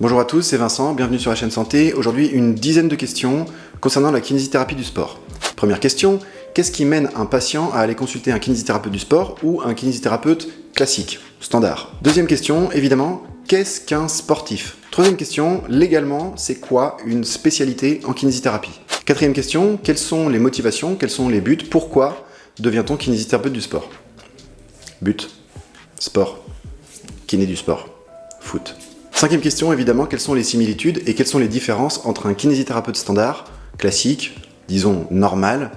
Bonjour à tous, c'est Vincent, bienvenue sur la chaîne Santé. Aujourd'hui, une dizaine de questions concernant la kinésithérapie du sport. Première question, qu'est-ce qui mène un patient à aller consulter un kinésithérapeute du sport ou un kinésithérapeute classique, standard? Deuxième question, évidemment, qu'est-ce qu'un sportif? Troisième question, légalement, c'est quoi une spécialité en kinésithérapie? Quatrième question, quelles sont les motivations, quels sont les buts, pourquoi devient-on kinésithérapeute du sport? But, sport, kiné du sport, foot. Cinquième question, évidemment, quelles sont les similitudes et quelles sont les différences entre un kinésithérapeute standard, classique, disons normal,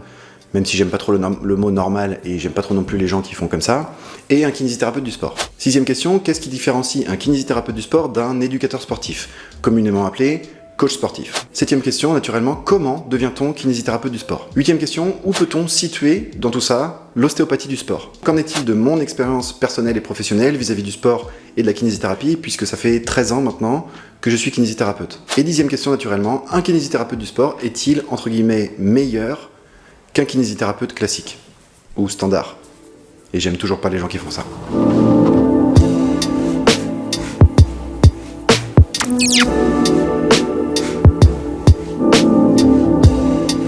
même si j'aime pas trop le mot normal et j'aime pas trop non plus les gens qui font comme ça, et un kinésithérapeute du sport. Sixième question, qu'est-ce qui différencie un kinésithérapeute du sport d'un éducateur sportif, communément appelé coach sportif? Septième question, naturellement, comment devient-on kinésithérapeute du sport? Huitième question, où peut-on situer dans tout ça l'ostéopathie du sport? Qu'en est-il de mon expérience personnelle et professionnelle vis-à-vis du sport et de la kinésithérapie, puisque ça fait 13 ans maintenant que je suis kinésithérapeute? Et dixième question, naturellement, un kinésithérapeute du sport est-il, entre guillemets, meilleur qu'un kinésithérapeute classique ou standard? Et j'aime toujours pas les gens qui font ça.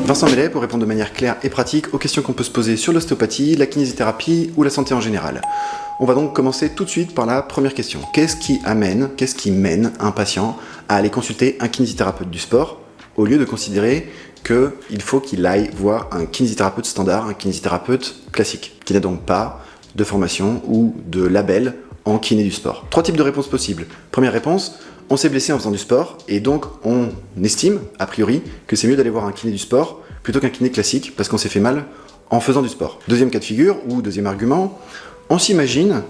Vincent Mellet pour répondre de manière claire et pratique aux questions qu'on peut se poser sur l'ostéopathie, la kinésithérapie ou la santé en général. On va donc commencer tout de suite par la première question. Qu'est-ce qui mène un patient à aller consulter un kinésithérapeute du sport au lieu de considérer qu'il faut qu'il aille voir un kinésithérapeute standard, un kinésithérapeute classique, qui n'a donc pas de formation ou de label en kiné du sport? Trois types de réponses possibles. Première réponse, on s'est blessé en faisant du sport et donc on estime, a priori, que c'est mieux d'aller voir un kiné du sport plutôt qu'un kiné classique parce qu'on s'est fait mal en faisant du sport. Deuxième cas de figure, ou deuxième argument, on s'imagine,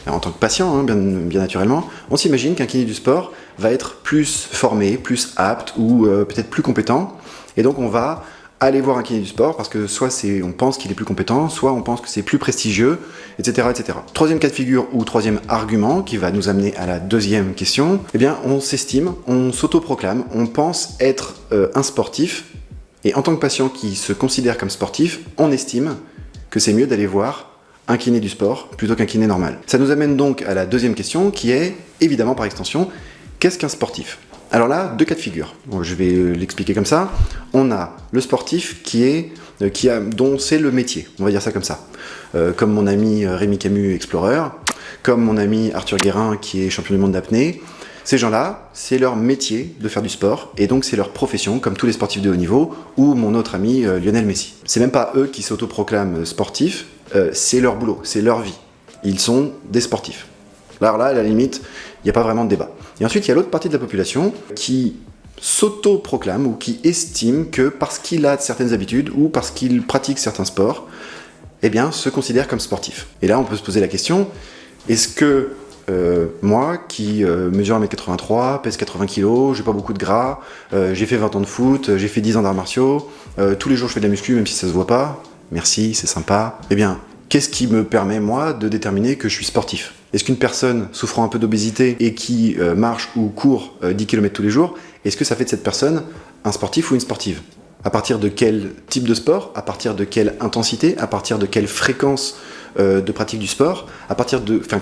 en tant que patient, bien naturellement, on s'imagine qu'un kiné du sport va être plus formé, plus apte ou peut-être plus compétent, et donc on va aller voir un kiné du sport parce que soit on pense qu'il est plus compétent, soit on pense que c'est plus prestigieux, etc., etc. Troisième cas de figure ou troisième argument qui va nous amener à la deuxième question, eh bien on s'estime, on s'autoproclame, on pense être un sportif, et en tant que patient qui se considère comme sportif, on estime que c'est mieux d'aller voir un kiné du sport plutôt qu'un kiné normal. Ça nous amène donc à la deuxième question qui est, évidemment par extension, qu'est-ce qu'un sportif? Alors là, deux cas de figure. Bon, je vais l'expliquer comme ça. On a le sportif dont c'est le métier, on va dire ça comme ça. Comme mon ami Rémi Camus, Explorer, comme mon ami Arthur Guérin qui est champion du monde d'apnée. Ces gens-là, c'est leur métier de faire du sport, et donc c'est leur profession, comme tous les sportifs de haut niveau, ou mon autre ami Lionel Messi. C'est même pas eux qui s'autoproclament sportifs, c'est leur boulot, c'est leur vie. Ils sont des sportifs. Alors là, à la limite, il n'y a pas vraiment de débat. Et ensuite, il y a l'autre partie de la population qui s'autoproclame ou qui estime que parce qu'il a certaines habitudes ou parce qu'il pratique certains sports, eh bien, se considère comme sportif. Et là, on peut se poser la question, est-ce que moi, qui mesure 1m83, pèse 80 kg, j'ai pas beaucoup de gras, j'ai fait 20 ans de foot, j'ai fait 10 ans d'arts martiaux, tous les jours je fais de la muscu même si ça se voit pas, merci, c'est sympa, eh bien, qu'est-ce qui me permet, moi, de déterminer que je suis sportif? Est-ce qu'une personne souffrant un peu d'obésité et qui marche ou court 10 km tous les jours, est-ce que ça fait de cette personne un sportif ou une sportive? À partir de quel type de sport? À partir de quelle intensité? À partir de quelle fréquence de pratique du sport?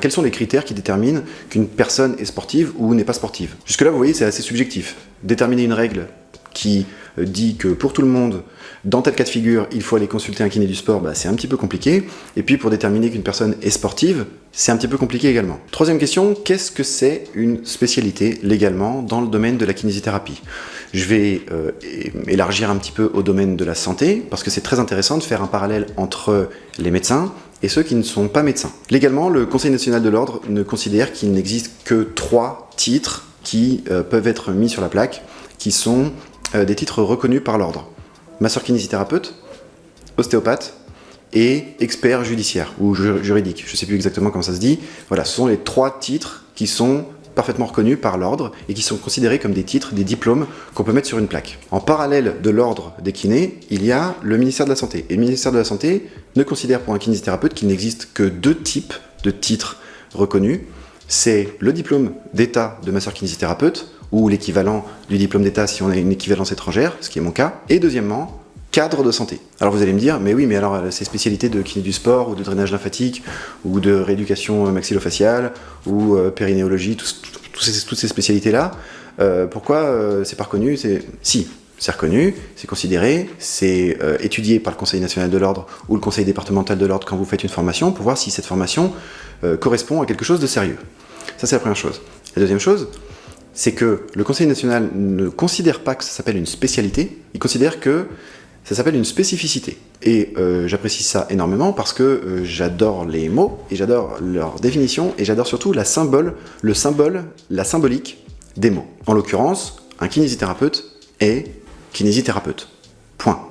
Quels sont les critères qui déterminent qu'une personne est sportive ou n'est pas sportive? Jusque-là, vous voyez, c'est assez subjectif. Déterminer une règle qui dit que pour tout le monde, dans tel cas de figure, il faut aller consulter un kiné du sport, c'est un petit peu compliqué. Et puis pour déterminer qu'une personne est sportive, c'est un petit peu compliqué également. Troisième question, qu'est-ce que c'est une spécialité légalement dans le domaine de la kinésithérapie? Je vais élargir un petit peu au domaine de la santé, parce que c'est très intéressant de faire un parallèle entre les médecins et ceux qui ne sont pas médecins. Légalement, le Conseil national de l'ordre ne considère qu'il n'existe que 3 titres qui peuvent être mis sur la plaque, qui sont des titres reconnus par l'ordre. Masseur kinésithérapeute, ostéopathe et expert judiciaire ou juridique. Je ne sais plus exactement comment ça se dit. Voilà, ce sont les 3 titres qui sont parfaitement reconnus par l'ordre et qui sont considérés comme des titres, des diplômes qu'on peut mettre sur une plaque. En parallèle de l'ordre des kinés, il y a le ministère de la Santé. Et le ministère de la Santé ne considère pour un kinésithérapeute qu'il n'existe que 2 types de titres reconnus. C'est le diplôme d'état de masseur kinésithérapeute, ou l'équivalent du diplôme d'état si on a une équivalence étrangère, ce qui est mon cas. Et deuxièmement, cadre de santé. Alors vous allez me dire, mais oui, mais alors ces spécialités de kiné du sport, ou de drainage lymphatique, ou de rééducation maxillofaciale, ou périnéologie, tout toutes ces spécialités-là, pourquoi c'est pas reconnu? Si, c'est reconnu, c'est considéré, c'est étudié par le Conseil national de l'ordre ou le Conseil départemental de l'ordre quand vous faites une formation pour voir si cette formation correspond à quelque chose de sérieux. Ça, c'est la première chose. La deuxième chose, c'est que le Conseil national ne considère pas que ça s'appelle une spécialité, il considère que ça s'appelle une spécificité. Et j'apprécie ça énormément parce que j'adore les mots, et j'adore leur définition, et j'adore surtout la symbolique des mots. En l'occurrence, un kinésithérapeute est kinésithérapeute. Point.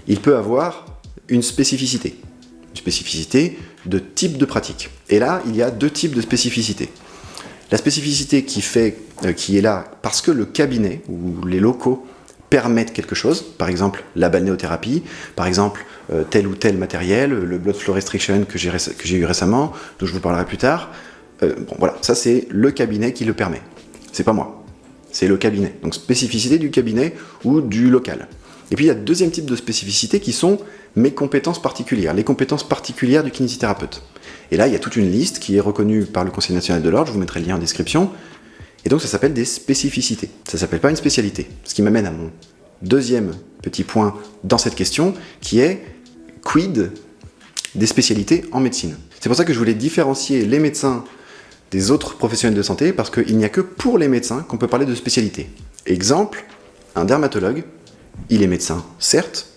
Il peut avoir une spécificité de type de pratique. Et là, il y a deux types de spécificité. La spécificité qui est là parce que le cabinet ou les locaux permettent quelque chose, par exemple la balnéothérapie, par exemple tel ou tel matériel, le blood flow restriction que j'ai eu récemment, dont je vous parlerai plus tard. Voilà, ça c'est le cabinet qui le permet. C'est pas moi, c'est le cabinet. Donc spécificité du cabinet ou du local. Et puis il y a deuxième type de spécificité qui sont mes compétences particulières, les compétences particulières du kinésithérapeute. Et là, il y a toute une liste qui est reconnue par le Conseil national de l'ordre, je vous mettrai le lien en description, et donc ça s'appelle des spécificités. Ça s'appelle pas une spécialité. Ce qui m'amène à mon deuxième petit point dans cette question, qui est quid des spécialités en médecine. C'est pour ça que je voulais différencier les médecins des autres professionnels de santé, parce qu'il n'y a que pour les médecins qu'on peut parler de spécialité. Exemple, un dermatologue, il est médecin, certes,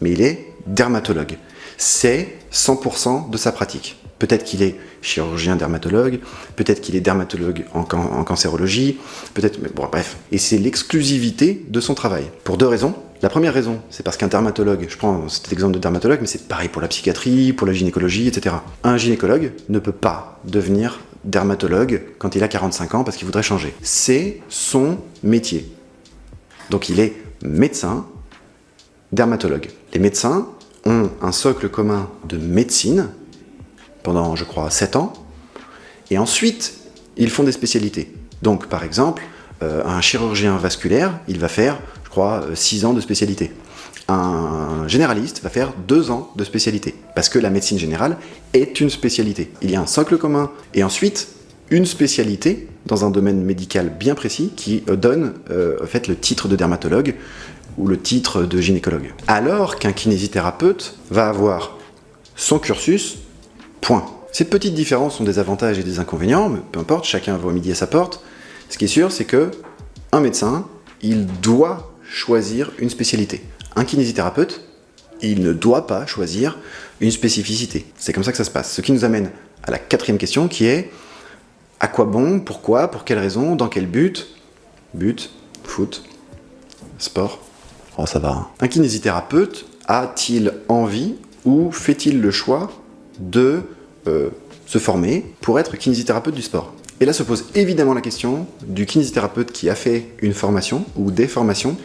mais il est dermatologue. C'est 100% de sa pratique. Peut-être qu'il est chirurgien dermatologue, peut-être qu'il est dermatologue en cancérologie, peut-être... Bon, bref. Et c'est l'exclusivité de son travail. Pour deux raisons. La première raison, c'est parce qu'un dermatologue, je prends cet exemple de dermatologue, mais c'est pareil pour la psychiatrie, pour la gynécologie, etc. Un gynécologue ne peut pas devenir dermatologue quand il a 45 ans parce qu'il voudrait changer. C'est son métier. Donc il est médecin, dermatologue. Les médecins ont un socle commun de médecine pendant, je crois, 7 ans, et ensuite, ils font des spécialités. Donc, par exemple, un chirurgien vasculaire, il va faire, je crois, 6 ans de spécialité. Un généraliste va faire 2 ans de spécialité, parce que la médecine générale est une spécialité. Il y a un socle commun, et ensuite, une spécialité dans un domaine médical bien précis qui donne, en fait, le titre de dermatologue ou le titre de gynécologue. Alors qu'un kinésithérapeute va avoir son cursus, point. Ces petites différences ont des avantages et des inconvénients, mais peu importe, chacun va au midi à sa porte. Ce qui est sûr, c'est que un médecin, il doit choisir une spécialité. Un kinésithérapeute, il ne doit pas choisir une spécificité. C'est comme ça que ça se passe. Ce qui nous amène à la quatrième question qui est à quoi bon, pourquoi, pour quelle raison, dans quel but? But, foot, sport. Oh, ça va. Hein. Un kinésithérapeute a-t-il envie ou fait-il le choix de se former pour être kinésithérapeute du sport? Et là se pose évidemment la question du kinésithérapeute qui a fait une formation ou des formations.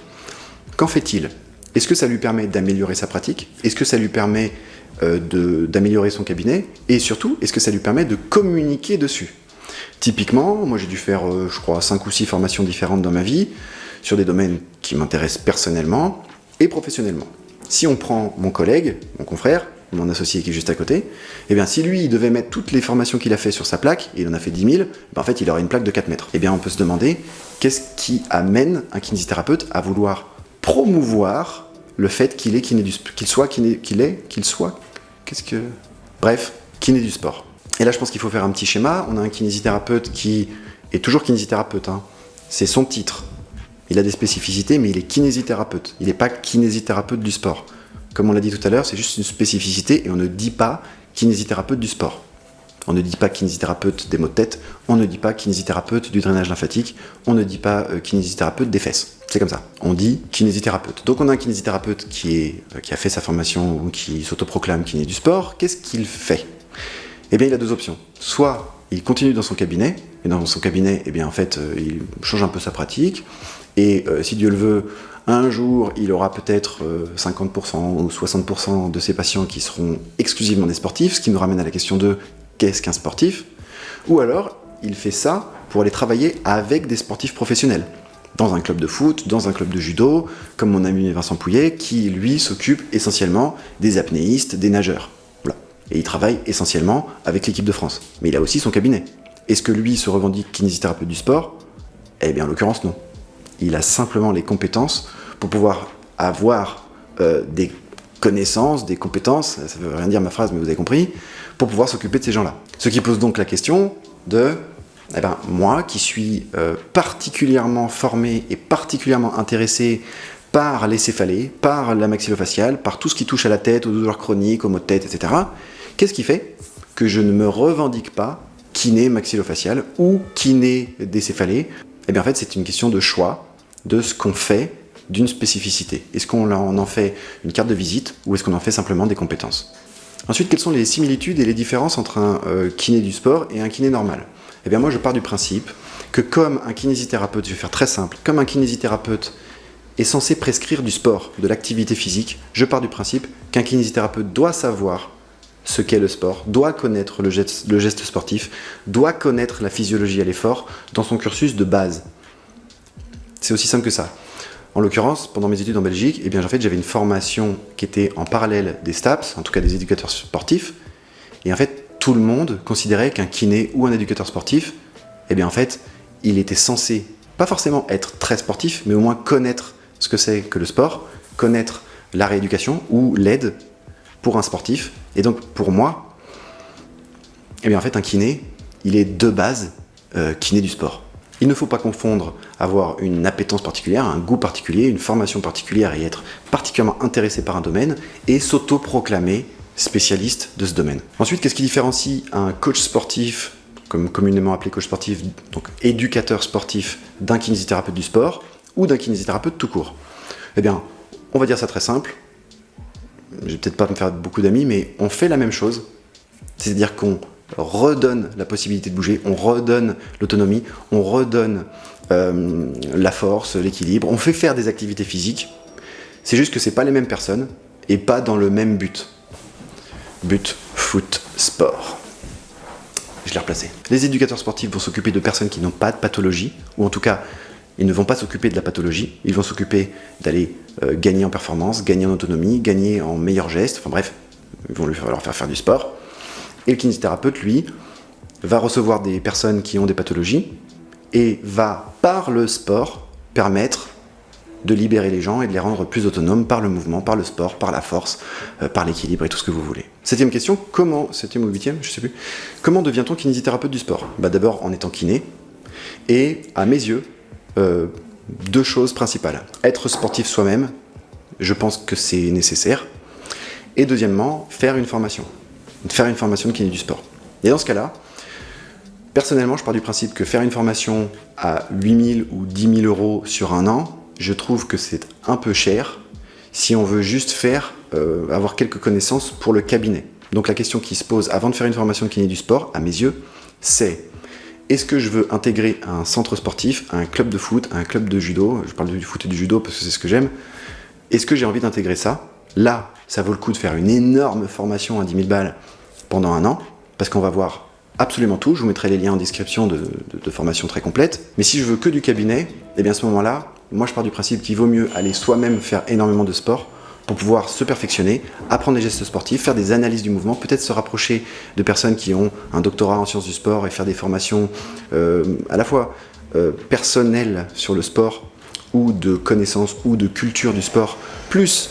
Qu'en fait-il? Est-ce que ça lui permet d'améliorer sa pratique? Est-ce que ça lui permet d'améliorer son cabinet? Et surtout, est-ce que ça lui permet de communiquer dessus? Typiquement, moi j'ai dû faire, je crois, 5 ou 6 formations différentes dans ma vie, sur des domaines qui m'intéressent personnellement et professionnellement. Si on prend mon collègue, mon confrère, mon associé qui est juste à côté, eh bien si lui il devait mettre toutes les formations qu'il a fait sur sa plaque, et il en a fait 10 000, ben en fait il aurait une plaque de 4 mètres. Eh bien on peut se demander, qu'est-ce qui amène un kinésithérapeute à vouloir promouvoir le fait qu'il est kiné du sport, bref, kiné du sport. Et là je pense qu'il faut faire un petit schéma. On a un kinésithérapeute qui est toujours kinésithérapeute, hein. C'est son titre. Il a des spécificités, mais il est kinésithérapeute. Il n'est pas kinésithérapeute du sport. Comme on l'a dit tout à l'heure, c'est juste une spécificité et on ne dit pas kinésithérapeute du sport. On ne dit pas kinésithérapeute des maux de tête, on ne dit pas kinésithérapeute du drainage lymphatique, on ne dit pas kinésithérapeute des fesses. C'est comme ça. On dit kinésithérapeute. Donc on a un kinésithérapeute qui a fait sa formation ou qui s'autoproclame kiné du sport. Qu'est-ce qu'il fait? Eh bien il a deux options. Soit il continue dans son cabinet, et dans son cabinet, eh bien en fait il change un peu sa pratique, et si Dieu le veut, un jour, il aura peut-être 50% ou 60% de ses patients qui seront exclusivement des sportifs, ce qui nous ramène à la question de qu'est-ce qu'un sportif? Ou alors, il fait ça pour aller travailler avec des sportifs professionnels, dans un club de foot, dans un club de judo, comme mon ami Vincent Pouillet, qui lui s'occupe essentiellement des apnéistes, des nageurs. Voilà. Et il travaille essentiellement avec l'équipe de France. Mais il a aussi son cabinet. Est-ce que lui se revendique kinésithérapeute du sport? Eh bien, en l'occurrence, non. Il a simplement les compétences pour pouvoir avoir des connaissances, des compétences, ça ne veut rien dire ma phrase, mais vous avez compris, pour pouvoir s'occuper de ces gens-là. Ce qui pose donc la question de, moi qui suis particulièrement formé et particulièrement intéressé par les céphalées, par la maxillofaciale, par tout ce qui touche à la tête, aux douleurs chroniques, aux maux de tête, etc. Qu'est-ce qui fait que je ne me revendique pas kiné maxillofacial ou kiné des céphalées? Eh bien en fait c'est une question de choix, de ce qu'on fait d'une spécificité. Est-ce qu'on en fait une carte de visite ou est-ce qu'on en fait simplement des compétences? Ensuite, quelles sont les similitudes et les différences entre un kiné du sport et un kiné normal? Eh bien moi je pars du principe que comme un kinésithérapeute, je vais faire très simple, comme un kinésithérapeute est censé prescrire du sport, de l'activité physique, je pars du principe qu'un kinésithérapeute doit savoir ce qu'est le sport, doit connaître le geste sportif, doit connaître la physiologie à l'effort dans son cursus de base. C'est aussi simple que ça. En l'occurrence, pendant mes études en Belgique, en fait, j'avais une formation qui était en parallèle des STAPS, en tout cas des éducateurs sportifs, et en fait, tout le monde considérait qu'un kiné ou un éducateur sportif, en fait, il était censé, pas forcément être très sportif, mais au moins connaître ce que c'est que le sport, connaître la rééducation ou l'aide pour un sportif. Et donc pour moi, en fait un kiné, il est de base kiné du sport. Il ne faut pas confondre avoir une appétence particulière, un goût particulier, une formation particulière et être particulièrement intéressé par un domaine et s'auto-proclamer spécialiste de ce domaine. Ensuite, qu'est-ce qui différencie un coach sportif, comme communément appelé coach sportif, donc éducateur sportif, d'un kinésithérapeute du sport ou d'un kinésithérapeute tout court? Eh bien, on va dire ça très simple. Je vais peut-être pas me faire beaucoup d'amis, mais on fait la même chose. C'est-à-dire qu'on redonne la possibilité de bouger, on redonne l'autonomie, on redonne la force, l'équilibre, on fait faire des activités physiques. C'est juste que c'est pas les mêmes personnes et pas dans le même but. But, foot, sport. Je l'ai replacé. Les éducateurs sportifs vont s'occuper de personnes qui n'ont pas de pathologie, ou en tout cas, ils ne vont pas s'occuper de la pathologie, ils vont s'occuper d'aller gagner en performance, gagner en autonomie, gagner en meilleurs gestes, enfin bref, ils vont leur faire du sport. Et le kinésithérapeute, lui, va recevoir des personnes qui ont des pathologies et va, par le sport, permettre de libérer les gens et de les rendre plus autonomes par le mouvement, par le sport, par la force, par l'équilibre et tout ce que vous voulez. Septième question, septième ou huitième, je sais plus, comment devient-on kinésithérapeute du sport? D'abord en étant kiné, et à mes yeux, deux choses principales. Être sportif soi-même, je pense que c'est nécessaire, et deuxièmement, faire une formation de kiné du sport. Et dans ce cas-là, personnellement, je pars du principe que faire une formation à 8 000 ou 10 000 euros sur un an, je trouve que c'est un peu cher si on veut juste avoir quelques connaissances pour le cabinet. Donc la question qui se pose avant de faire une formation de kiné du sport, à mes yeux, c'est: est-ce que je veux intégrer un centre sportif, un club de foot, un club de judo? Je parle du foot et du judo parce que c'est ce que j'aime. Est-ce que j'ai envie d'intégrer ça? Là, ça vaut le coup de faire une énorme formation à 10 000 balles pendant un an, parce qu'on va voir absolument tout. Je vous mettrai les liens en description de formation très complète. Mais si je veux que du cabinet, à ce moment-là, moi je pars du principe qu'il vaut mieux aller soi-même faire énormément de sport pour pouvoir se perfectionner, apprendre les gestes sportifs, faire des analyses du mouvement, peut-être se rapprocher de personnes qui ont un doctorat en sciences du sport et faire des formations à la fois personnelles sur le sport ou de connaissances ou de culture du sport, plus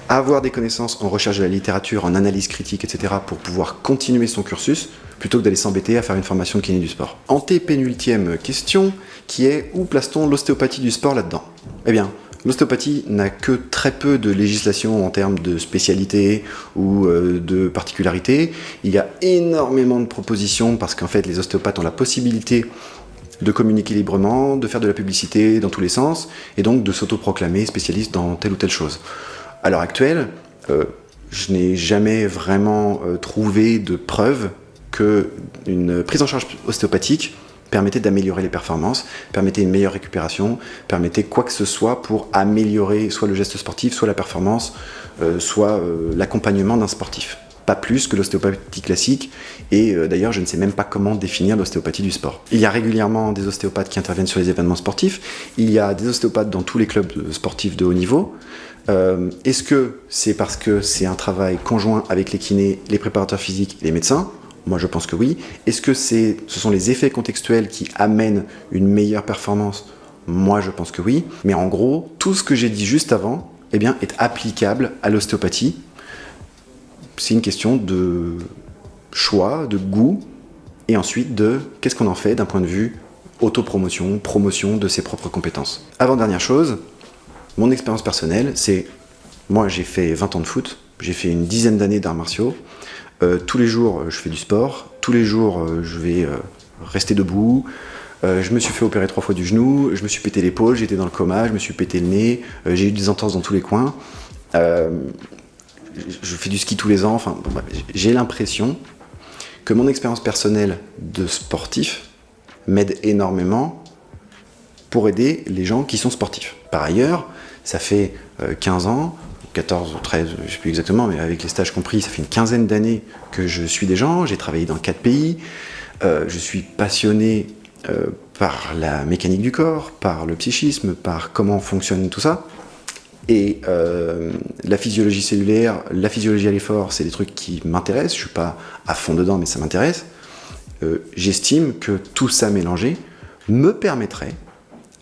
avoir des connaissances en recherche de la littérature, en analyse critique, etc. pour pouvoir continuer son cursus, plutôt que d'aller s'embêter à faire une formation de kiné du sport. Antépénultième question, qui est: où place-t-on l'ostéopathie du sport là-dedans? Eh bien, l'ostéopathie n'a que très peu de législation en termes de spécialité ou de particularité. Il y a énormément de propositions parce qu'en fait, les ostéopathes ont la possibilité de communiquer librement, de faire de la publicité dans tous les sens, et donc de s'autoproclamer spécialiste dans telle ou telle chose. À l'heure actuelle, je n'ai jamais vraiment trouvé de preuve qu'une prise en charge ostéopathique permettait d'améliorer les performances, permettait une meilleure récupération, permettait quoi que ce soit pour améliorer soit le geste sportif, soit la performance, soit l'accompagnement d'un sportif. Pas plus que l'ostéopathie classique, et d'ailleurs je ne sais même pas comment définir l'ostéopathie du sport. Il y a régulièrement des ostéopathes qui interviennent sur les événements sportifs, il y a des ostéopathes dans tous les clubs sportifs de haut niveau. Est-ce que c'est parce que c'est un travail conjoint avec les kinés, les préparateurs physiques et les médecins? Moi je pense que oui. Est-ce que ce sont les effets contextuels qui amènent une meilleure performance? Moi je pense que oui. Mais en gros, tout ce que j'ai dit juste avant, eh bien, est applicable à l'ostéopathie. C'est une question de choix, de goût, et ensuite de qu'est-ce qu'on en fait d'un point de vue autopromotion, promotion de ses propres compétences. Avant-dernière chose, mon expérience personnelle, c'est, moi j'ai fait 20 ans de foot, j'ai fait une dizaine d'années d'arts martiaux, tous les jours je fais du sport, tous les jours je vais rester debout, je me suis fait opérer 3 fois du genou, je me suis pété l'épaule, j'étais dans le coma, je me suis pété le nez, j'ai eu des entorses dans tous les coins, je fais du ski tous les ans, enfin, bon, j'ai l'impression que mon expérience personnelle de sportif m'aide énormément pour aider les gens qui sont sportifs. Par ailleurs, ça fait 15 ans, 14 ou 13, je ne sais plus exactement, mais avec les stages compris, ça fait une quinzaine d'années que je suis des gens, j'ai travaillé dans 4 pays, je suis passionné par la mécanique du corps, par le psychisme, par comment fonctionne tout ça. Et la physiologie cellulaire, la physiologie à l'effort, c'est des trucs qui m'intéressent, je ne suis pas à fond dedans, mais ça m'intéresse. J'estime que tout ça mélangé me permettrait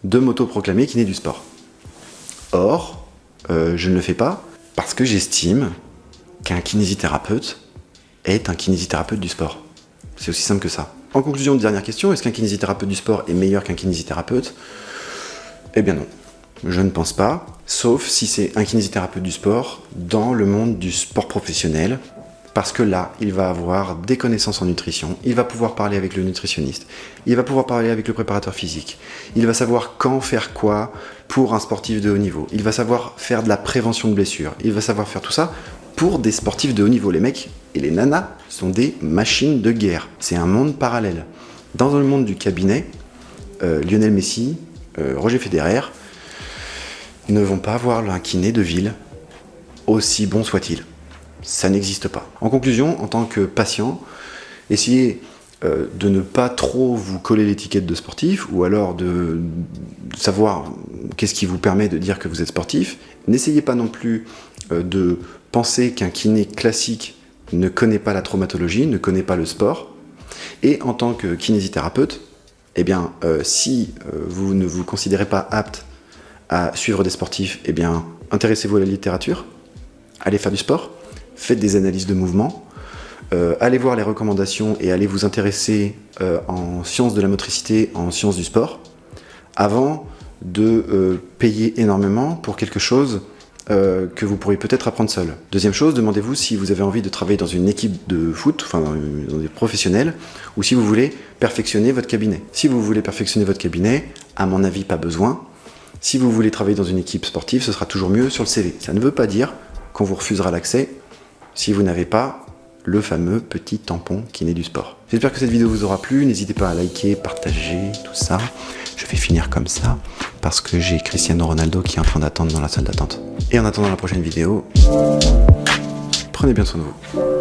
de m'autoproclamer kiné du sport. Or, je ne le fais pas parce que j'estime qu'un kinésithérapeute est un kinésithérapeute du sport. C'est aussi simple que ça. En conclusion, dernière question, est-ce qu'un kinésithérapeute du sport est meilleur qu'un kinésithérapeute? Eh bien non, je ne pense pas, sauf si c'est un kinésithérapeute du sport dans le monde du sport professionnel, parce que là, il va avoir des connaissances en nutrition, il va pouvoir parler avec le nutritionniste, il va pouvoir parler avec le préparateur physique, il va savoir quand faire quoi pour un sportif de haut niveau, il va savoir faire de la prévention de blessures, il va savoir faire tout ça pour des sportifs de haut niveau. Les mecs et les nanas sont des machines de guerre, c'est un monde parallèle. Dans le monde du cabinet, Lionel Messi, Roger Federer ne vont pas avoir un kiné de ville, aussi bon soit-il. Ça n'existe pas. En conclusion, en tant que patient, essayez de ne pas trop vous coller l'étiquette de sportif, ou alors de savoir qu'est-ce qui vous permet de dire que vous êtes sportif. N'essayez pas non plus de penser qu'un kiné classique ne connaît pas la traumatologie, ne connaît pas le sport. Et en tant que kinésithérapeute, eh bien, si vous ne vous considérez pas apte à suivre des sportifs, eh bien, intéressez-vous à la littérature, allez faire du sport, faites des analyses de mouvement, allez voir les recommandations et allez vous intéresser en sciences de la motricité, en sciences du sport, avant de payer énormément pour quelque chose que vous pourriez peut-être apprendre seul. Deuxième chose, demandez-vous si vous avez envie de travailler dans une équipe de foot, enfin dans des professionnels, ou si vous voulez perfectionner votre cabinet. Si vous voulez perfectionner votre cabinet, à mon avis, pas besoin. Si vous voulez travailler dans une équipe sportive, ce sera toujours mieux sur le CV. Ça ne veut pas dire qu'on vous refusera l'accès si vous n'avez pas le fameux petit tampon kiné du sport. J'espère que cette vidéo vous aura plu. N'hésitez pas à liker, partager, tout ça. Je vais finir comme ça parce que j'ai Cristiano Ronaldo qui est en train d'attendre dans la salle d'attente. Et en attendant la prochaine vidéo, prenez bien soin de vous.